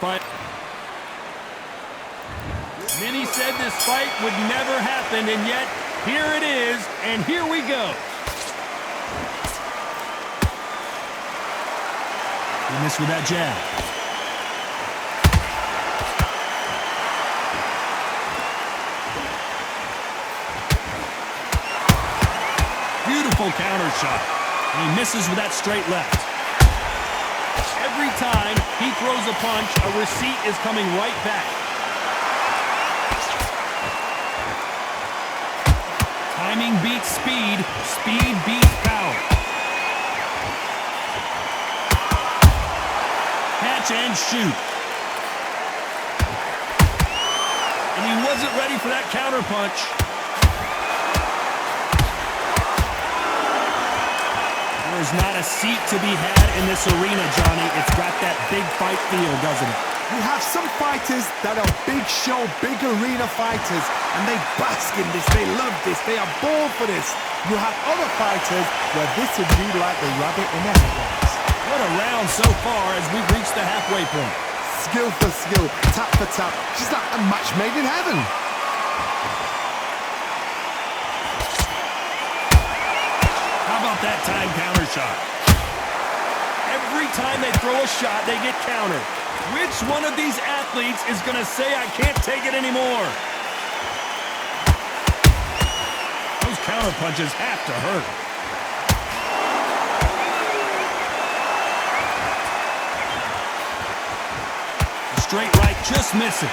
Fight. Many said this fight would never happen, and yet here it is, and here we go. He missed with that jab. Beautiful counter shot. And he misses with that straight left. Every time he throws a punch, a receipt is coming right back. Timing beats speed, speed beats power. Catch and shoot. And he wasn't ready for that counter punch. There's not a seat to be had in this arena, Johnny. It's got that big fight feel, doesn't it? You have some fighters that are big show, big arena fighters, and they bask in this, they love this, they are born for this. You have other fighters where this would be like the rabbit in the headlights. What a round so far as we've reached the halfway point. Skill for skill, tap for tap, just like a match made in heaven. That time counter shot. Every time they throw a shot, they get countered. Which one of these athletes is going to say, I can't take it anymore? Those counter punches have to hurt. The straight right just misses.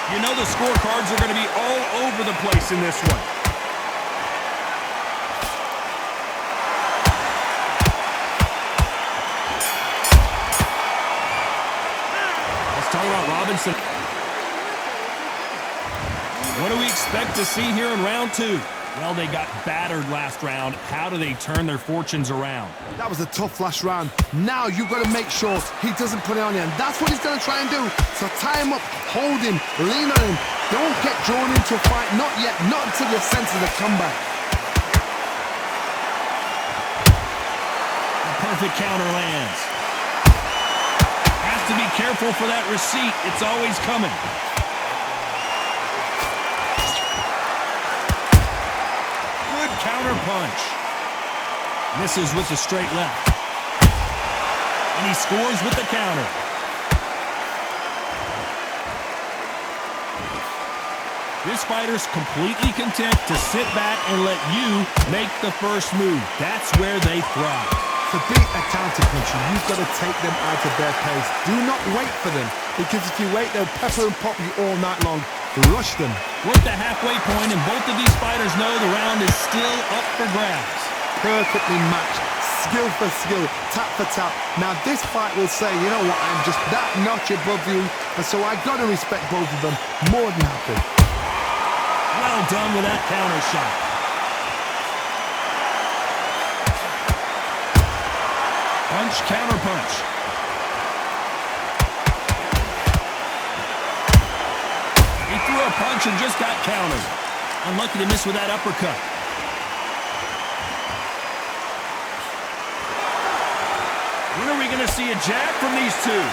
You know the scorecards are going to be all over the place in this one. Let's talk about Robinson. What do we expect to see here in round two? Well, they got battered last round. How do they turn their fortunes around? That was a tough last round. Now you've got to make sure he doesn't put it on you, and that's what he's going to try and do. So tie him up, hold him, lean on him. Don't get drawn into a fight. Not yet, not until your senses have come back. A perfect counter lands. Has to be careful for that receipt. It's always coming. Counter punch. Misses with the straight left. And he scores with the counter. This fighter's completely content to sit back and let you make the first move. That's where they thrive. To beat a counter puncher, you've got to take them out of their pace. Do not wait for them, because if you wait, they'll pepper and pop you all night long. Rush them. We're at the halfway point, and both of these fighters know the round is still up for grabs. Perfectly matched. Skill for skill, tap for tap. Now this fight will say, you know what, I'm just that notch above you, and so I got to respect both of them more than happy. Well done with that counter shot. Punch, counter punch. He threw a punch and just got countered. Unlucky to miss with that uppercut. When are we going to see a jab from these two?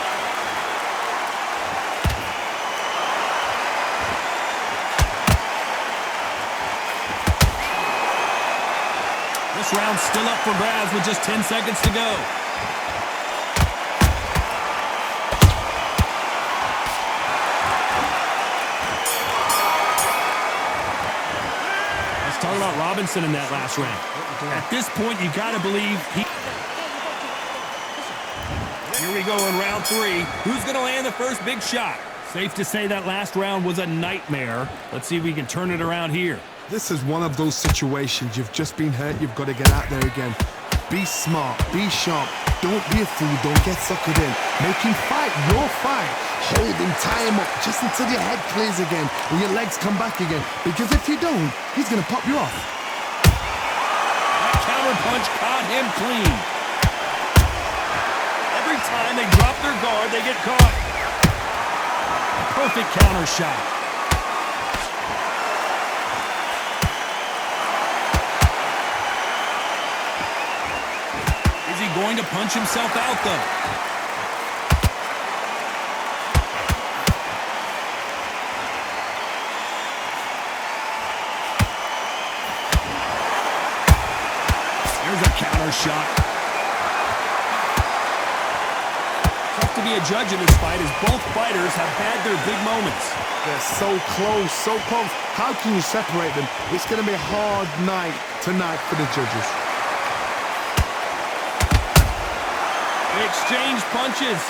This round's still up for grabs with just 10 seconds to go. Talk about Robinson in that last round. At this point, you got to believe he... Here we go in round three. Who's going to land the first big shot? Safe to say that last round was a nightmare. Let's see if we can turn it around here. This is one of those situations. You've just been hurt. You've got to get out there again. Be smart. Be sharp. Don't be a fool. Don't get suckered in. Make him fight your fight. Hold him, tie him up, just until your head clears again and your legs come back again. Because if you don't, he's going to pop you off. That counter punch caught him clean. Every time they drop their guard, they get caught. A perfect counter shot. going to punch himself out, though. There's a counter shot. Tough to be a judge in this fight as both fighters have had their big moments. They're so close, so close. How can you separate them? It's going to be a hard night tonight for the judges. They exchange punches.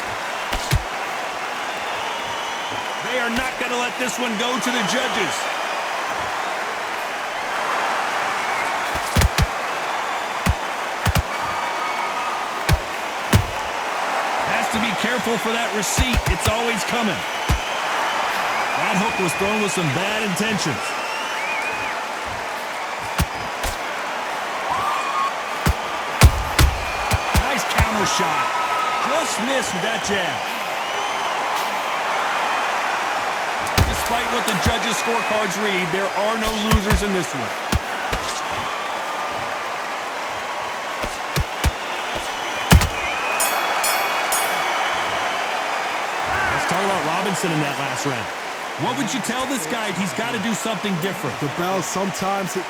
They are not going to let this one go to the judges. Has to be careful for that receipt. It's always coming. That hook was thrown with some bad intentions. Nice counter shot. Just missed with that jab. Despite what the judges' scorecards read, there are no losers in this one. Let's talk about Robinson in that last round. What would you tell this guy? He's got to do something different. The bell sometimes... And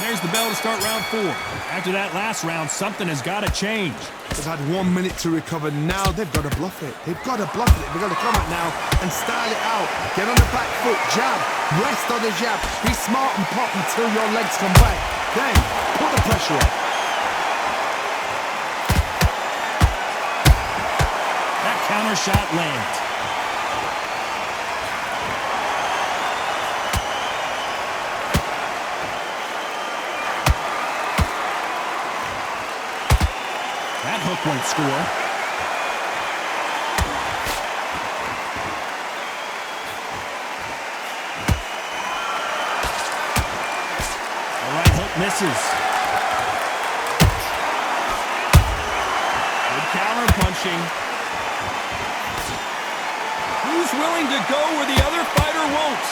there's the bell to start round 4. After that last round, something has got to change. They've had 1 minute to recover. Now they've got to bluff it. They've got to bluff it. They've got to come out now and style it out. Get on the back foot, jab, rest on the jab. Be smart and pop until your legs come back. Then put the pressure on. That counter shot lands. That hook won't score. The right hook misses. Good counter punching. Who's willing to go where the other fighter won't?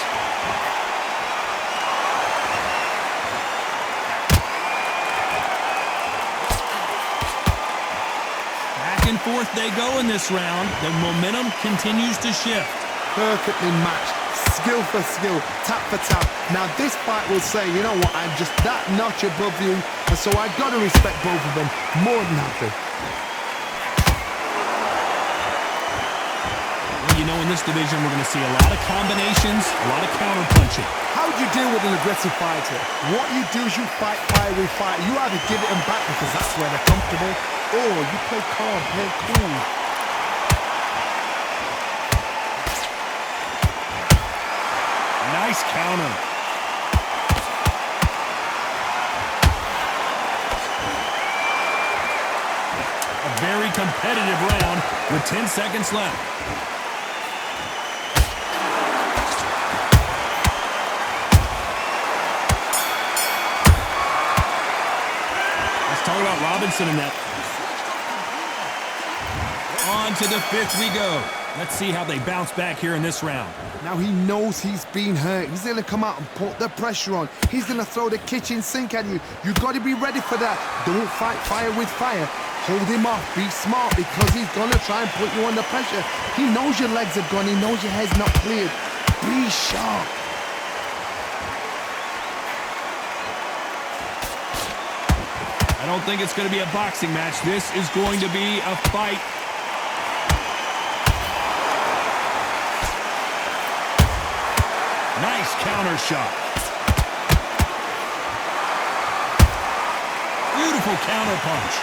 And forth they go in this round. The momentum continues to shift. Perfectly matched, skill for skill, tap for tap. Now this fight will say, you know what, I'm just that notch above you, and so I've got to respect both of them more than happy. Well, you know, in this division, we're going to see a lot of combinations, a lot of counter punching. How do you deal with an aggressive fighter? What you do is you fight fire with fire. You either give it them back because that's where they're comfortable, or you play calm, play cool. Nice counter. A very competitive round with 10 seconds left. Let's talk about Robinson in that. On to the 5th we go. Let's see how they bounce back here in this round. Now he knows he's been hurt. He's going to come out and put the pressure on. He's going to throw the kitchen sink at you. You've got to be ready for that. Don't fight fire with fire. Hold him off. Be smart because he's going to try and put you under pressure. He knows your legs are gone. He knows your head's not cleared. Be sharp. I don't think it's going to be a boxing match. This is going to be a fight. Nice counter shot. Beautiful counter punch.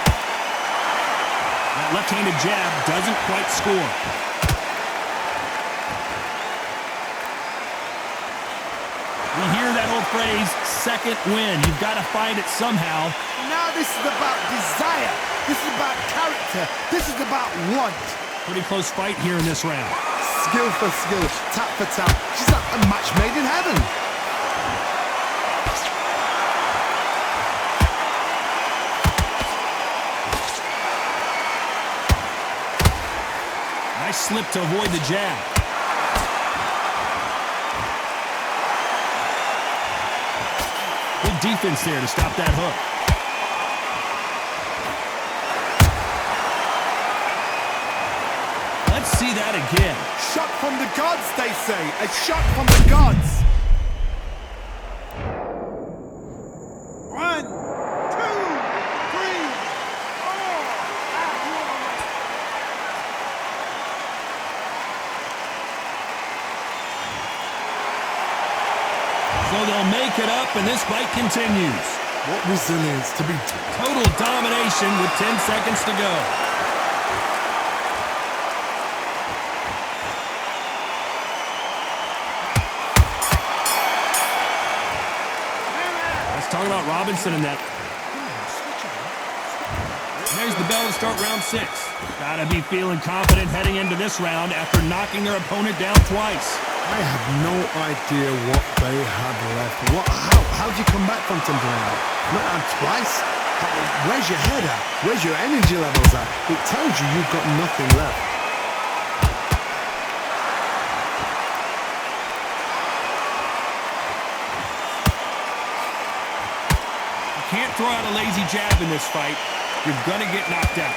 That left-handed jab doesn't quite score. We hear that old phrase, second win. You've got to find it somehow. Now this is about desire. This is about character. This is about want. Pretty close fight here in this round. Skill for skill, tap for tap. She's like a match made in heaven. Nice slip to avoid the jab. Good defense there to stop that hook. begin. Shot from the gods, they say. A shot from the gods. 1, 2, 3, 4. So they'll make it up, and this fight continues. What resilience to be... Total domination with 10 seconds to go. Let's talk about Robinson in that. And there's the bell to start round 6. Gotta be feeling confident heading into this round after knocking their opponent down twice. I have no idea what they had left. How do you come back from something like that? Not out twice? Where's your head at? Where's your energy levels at? It tells you you've got nothing left. You can't throw out a lazy jab in this fight. You're gonna get knocked out.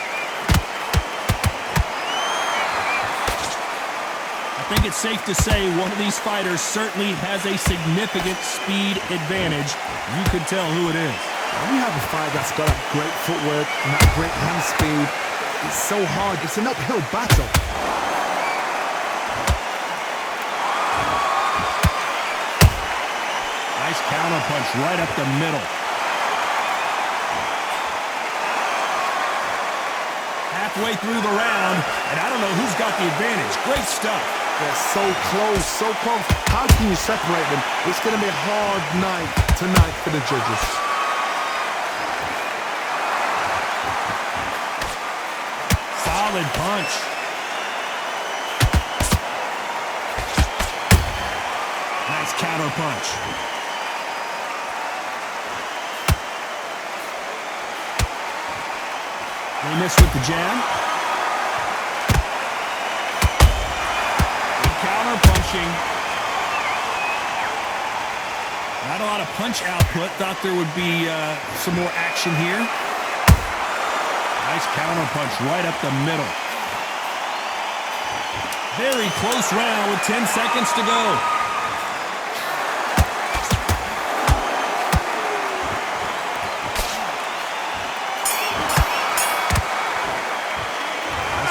I think it's safe to say one of these fighters certainly has a significant speed advantage. You can tell who it is. When you have a fight that's got that great footwork and that great hand speed, it's so hard. It's an uphill battle. Nice counter punch right up the middle. Halfway through the round, and I don't know who's got the advantage. Great stuff. They're so close, so close. How can you separate them? It's going to be a hard night tonight for the judges. Solid punch. Nice counter punch. They miss with the jab. Good counter punching. Not a lot of punch output. Thought there would be some more action here. Nice counter punch right up the middle. Very close round with 10 seconds to go.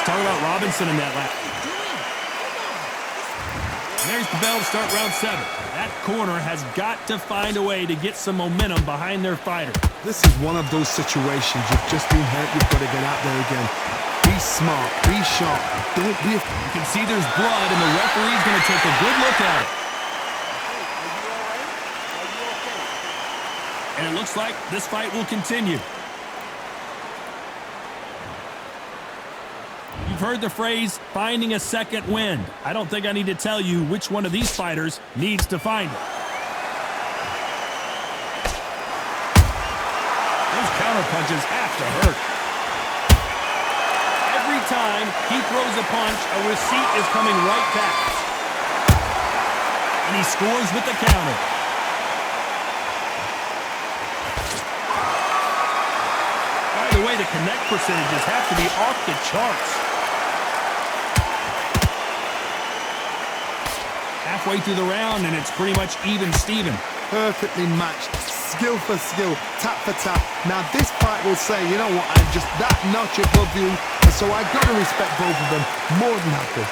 Talk about Robinson in that lap. And there's the bell to start round 7. That corner has got to find a way to get some momentum behind their fighter. This is one of those situations. You've just been hurt. You've got to get out there again. Be smart. Be sharp. Don't be... You can see there's blood, and the referee's going to take a good look at it. And it looks like this fight will continue. You've heard the phrase, finding a second wind. I don't think I need to tell you which one of these fighters needs to find it. Those counter punches have to hurt. Every time he throws a punch, a receipt is coming right back. And he scores with the counter. By the way, the connect percentages have to be off the charts. Halfway through the round, and it's pretty much even Steven. Perfectly matched, skill for skill, tap for tap. Now this fight will say, you know what, I'm just that notch above you, and so I got to respect both of them more than happy.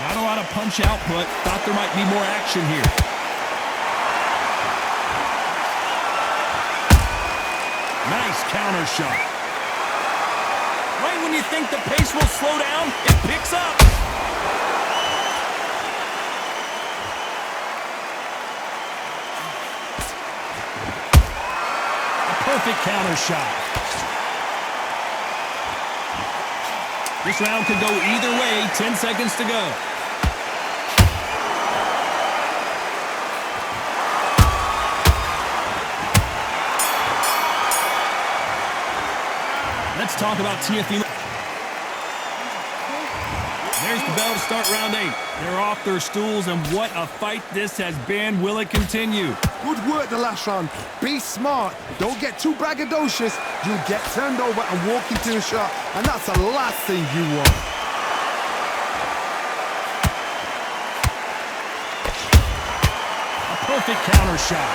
Not a lot of punch output. Thought there might be more action here. Nice counter shot. Right when you think the pace will slow down, it picks up. A perfect counter shot. This round could go either way. 10 seconds to go. Let's talk about TFE. There's the bell to start round 8. They're off their stools, and what a fight this has been. Will it continue? Good work the last round. Be smart. Don't get too braggadocious. You'll get turned over and walk into a shot, and that's the last thing you want. A perfect counter shot.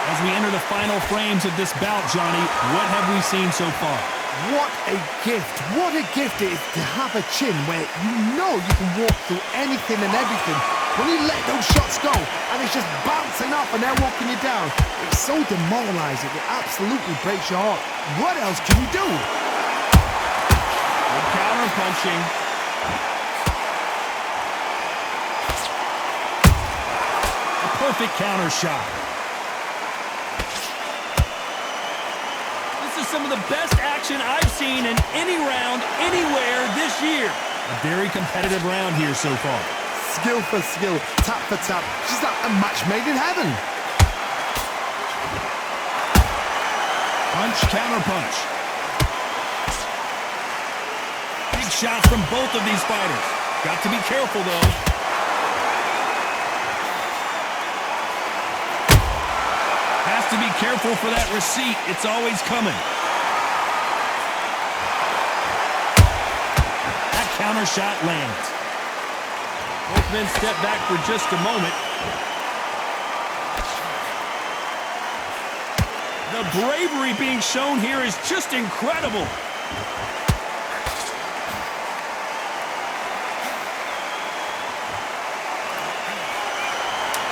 As we enter the final frames of this bout, Johnny, what have we seen so far? What a gift. What a gift it is to have a chin where you know you can walk through anything and everything. When you let those shots go and it's just bouncing off and they're walking you down, it's so demoralizing. It absolutely breaks your heart. What else can you do? Good counter punching. A perfect counter shot. This is some of the best action I've seen in any round, anywhere this year. A very competitive round here so far. Skill for skill, tap for tap, just like a match made in heaven. Punch, counter punch. Big shots from both of these fighters. Got to be careful, though. Has to be careful for that receipt. It's always coming. That counter shot lands. Both men step back for just a moment. The bravery being shown here is just incredible.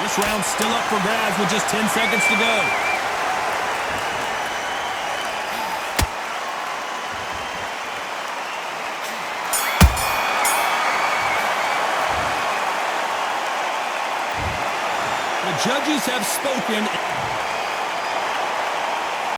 This round's still up for grabs with just 10 seconds to go. The judges have spoken.